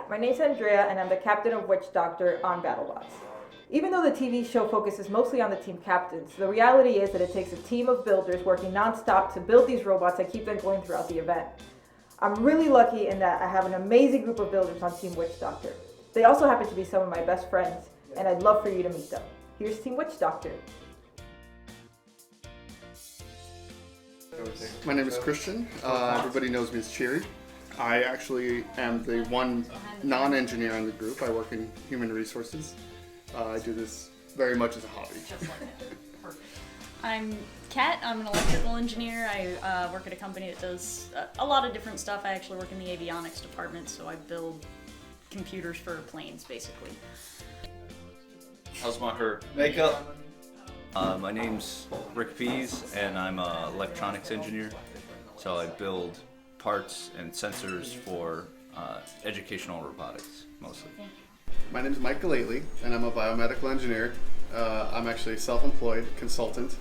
my name's Andrea and I'm the captain of Witch Doctor on BattleBots. Even though the TV show focuses mostly on the team captains, the reality is that it takes a team of builders working non-stop to build these robots and keep them going throughout the event. I'm really lucky in that I have an amazing group of builders on Team Witch Doctor. They also happen to be some of my best friends, and I'd love for you to meet them. Here's Team Witch Doctor. My name is Christian. Everybody knows me as Cheery. I actually am the one non-engineer in the group. I work in human resources. I do this very much as a hobby. I'm Kat. I'm an electrical engineer. I work at a company that does a lot of different stuff. I actually work in the avionics department, so I build computers for planes, basically. How's my hair? Makeup. My name's Rick Pease, and I'm an electronics engineer. So I build parts and sensors for educational robotics, mostly. My name is Mike Galately, and I'm a biomedical engineer. I'm actually a self-employed consultant.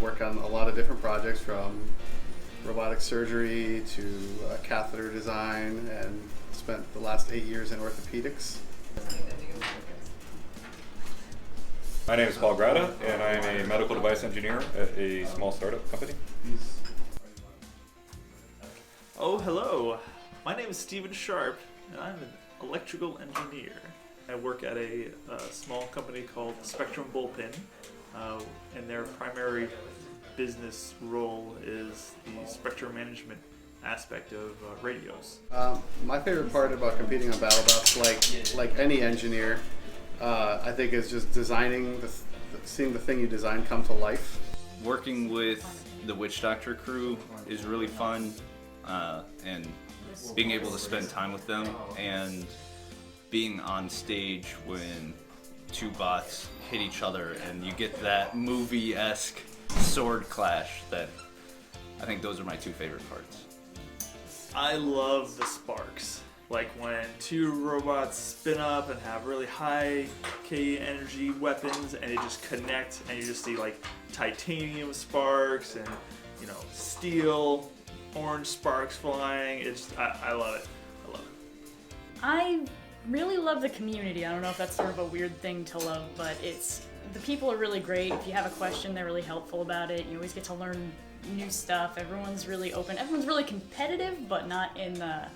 Work on a lot of different projects, from robotic surgery to catheter design, and spent the last 8 years in orthopedics. My name is Paul Grata, and I am a medical device engineer at a small startup company. Oh, hello. My name is Stephen Sharp, and I'm an electrical engineer. I work at a small company called Spectrum Bullpen, and their primary business role is the spectrum management aspect of radios. My favorite part about competing on BattleBots, like any engineer, I think is just designing, seeing the thing you design come to life. Working with the Witch Doctor crew is really fun, and being able to spend time with them, and being on stage when two bots hit each other and you get that movie-esque sword clash. That I think those are my two favorite parts. I love the sparks. Like when two robots spin up and have really high K energy weapons and they just connect, and you just see like titanium sparks and, you know, steel, orange sparks flying. I love it. I love it. I really love the community. I don't know if that's sort of a weird thing to love, but the people are really great. If you have a question, they're really helpful about it. You always get to learn new stuff. Everyone's really open. Everyone's really competitive, but not in a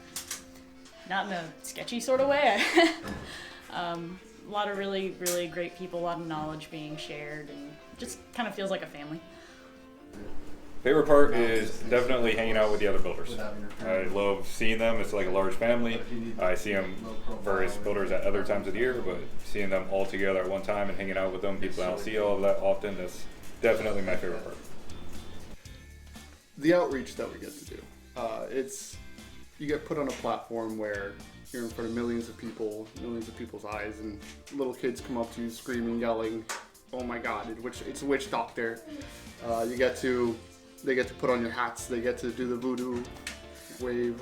sketchy sort of way. A lot of really, really great people, a lot of knowledge being shared, and just kind of feels like a family. Favorite part is definitely hanging out with the other builders. I love seeing them. It's like a large family. I see them, various builders, at other times of the year, but seeing them all together at one time and hanging out with them, people I don't see all of that often, that's definitely my favorite part. The outreach that we get to do. You get put on a platform where you're in front of millions of people's eyes, and little kids come up to you screaming, yelling, "Oh my God, it's a witch doctor!" They get to put on your hats. They get to do the voodoo wave.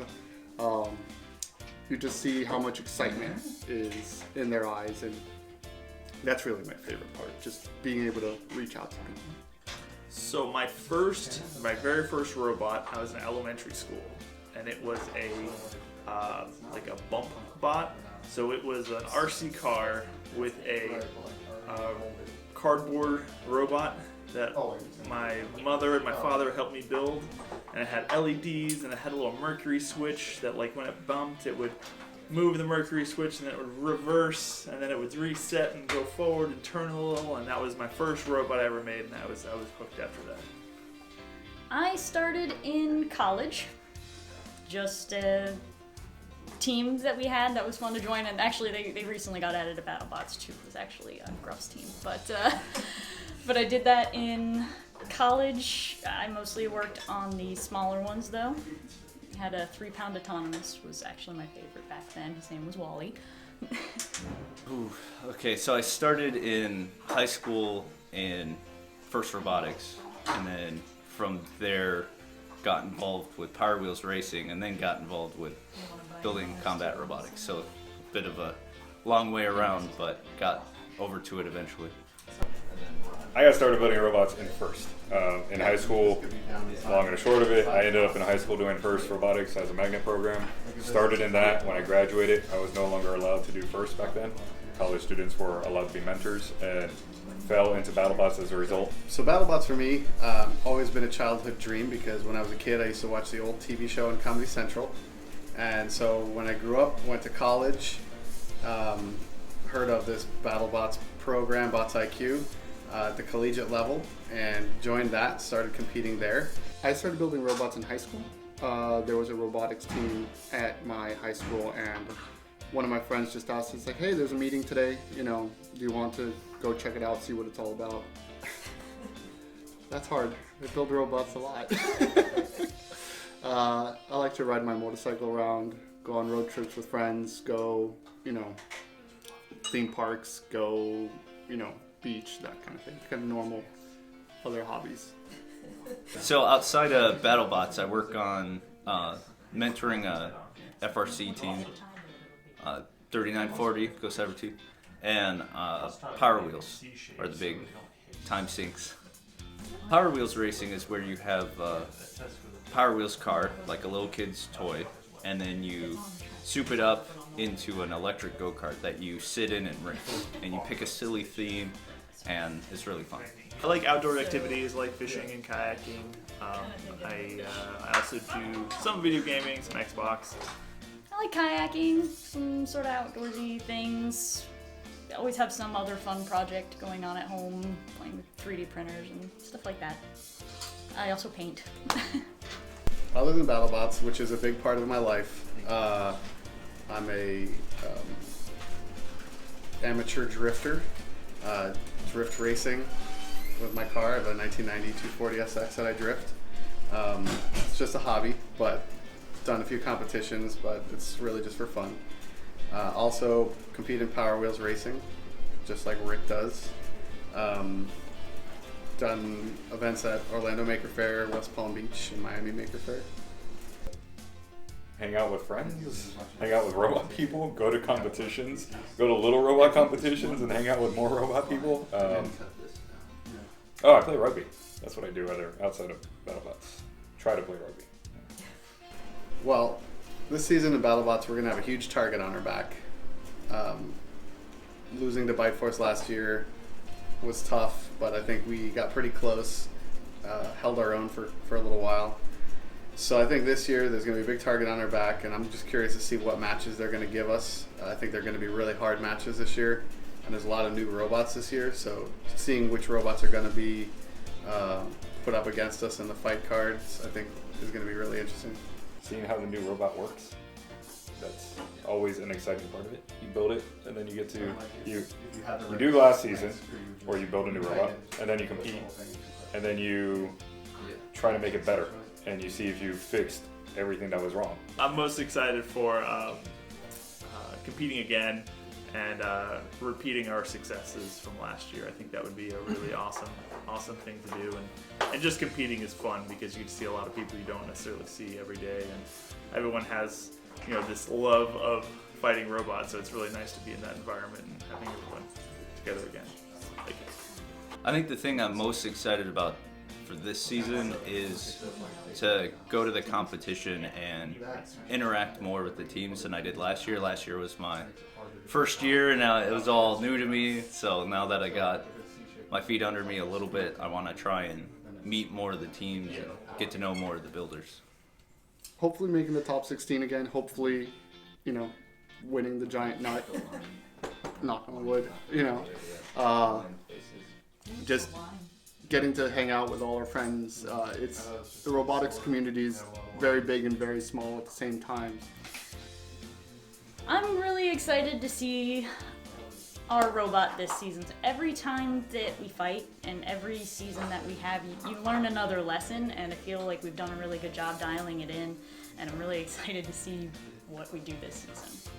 You just see how much excitement is in their eyes, and that's really my favorite part. Just being able to reach out to people. So my very first robot, I was in elementary school, and it was like a bump bot. So it was an RC car with a cardboard robot that my mother and my father helped me build, and it had LEDs, and it had a little mercury switch that, like, when it bumped, it would move the mercury switch, and then it would reverse, and then it would reset and go forward and turn a little. And that was my first robot I ever made, and I was hooked after that. I started in college, just a team that we had that was fun to join, and actually they recently got added to BattleBots too. It was actually Gruff's team, but I did that in college. I mostly worked on the smaller ones though. Had a 3-pound autonomous, was actually my favorite back then. His name was Wally. Ooh, okay, so I started in high school in FIRST Robotics, and then from there got involved with Power Wheels Racing, and then got involved with building combat robotics. So a bit of a long way around, but got over to it eventually. I got started building robots in first. In high school, long and short of it, I ended up in high school doing first robotics as a magnet program. Started in that. When I graduated, I was no longer allowed to do first back then. College students were allowed to be mentors, and fell into BattleBots as a result. So BattleBots for me, always been a childhood dream, because when I was a kid I used to watch the old TV show on Comedy Central. And so when I grew up, went to college, heard of this BattleBots program, Bots IQ, at the collegiate level, and joined that, started competing there. I started building robots in high school. There was a robotics team at my high school, and one of my friends just asked, it's like, hey, there's a meeting today, you know, do you want to go check it out, see what it's all about? That's hard. I build robots a lot. I like to ride my motorcycle around, go on road trips with friends, go, you know, theme parks, go, you know, beach, that kind of thing. Kind of normal other hobbies. So outside of BattleBots, I work on mentoring a FRC team, 3940, Go Cybertube, and Power Wheels are the big time sinks. Power Wheels racing is where you have Power Wheels car, like a little kid's toy, and then you soup it up into an electric go-kart that you sit in and race. And you pick a silly theme, and it's really fun. I like outdoor activities like fishing and kayaking. I also do some video gaming, some Xbox. I like kayaking, some sort of outdoorsy things. I always have some other fun project going on at home, playing with 3D printers and stuff like that. I also paint. Other than BattleBots, which is a big part of my life, I'm a amateur drifter, drift racing with my car. I have a 1990 240 SX that I drift. It's just a hobby, but done a few competitions, but it's really just for fun. Also compete in Power Wheels racing, just like Rick does. Done events at Orlando Maker Faire, West Palm Beach, and Miami Maker Faire. Hang out with friends, hang out with robot people, go to competitions, go to little robot competitions and hang out with more robot people. I play rugby. That's what I do outside of BattleBots. Try to play rugby. Well, this season in BattleBots, we're going to have a huge target on our back. Losing to Bite Force last year was tough, but I think we got pretty close, held our own for a little while. So I think this year there's going to be a big target on our back, and I'm just curious to see what matches they're going to give us. I think they're going to be really hard matches this year, and there's a lot of new robots this year, so seeing which robots are going to be put up against us in the fight cards, I think is going to be really interesting. Seeing how the new robot works, that's always an exciting part of it. You build it, and then you get to, you do last season, where you build a new robot, and then you compete, and then you try to make it better, and you see if you fixed everything that was wrong. I'm most excited for competing again and repeating our successes from last year. I think that would be a really awesome thing to do, and just competing is fun because you get to see a lot of people you don't necessarily see every day, and everyone has, you know, this love of fighting robots, so it's really nice to be in that environment and having everyone together again. Thank you. I think the thing I'm most excited about for this season is to go to the competition and interact more with the teams than I did last year. Last year was my first year, and it was all new to me, so now that I got my feet under me a little bit, I want to try and meet more of the teams and get to know more of the builders. Hopefully making the top 16 again. Hopefully, you know, winning the giant nut. Knock on wood. You know, just getting to hang out with all our friends. It's the robotics community is very big and very small at the same time. I'm really excited to see our robot this season. So every time that we fight and every season that we have, you learn another lesson, and I feel like we've done a really good job dialing it in, and I'm really excited to see what we do this season.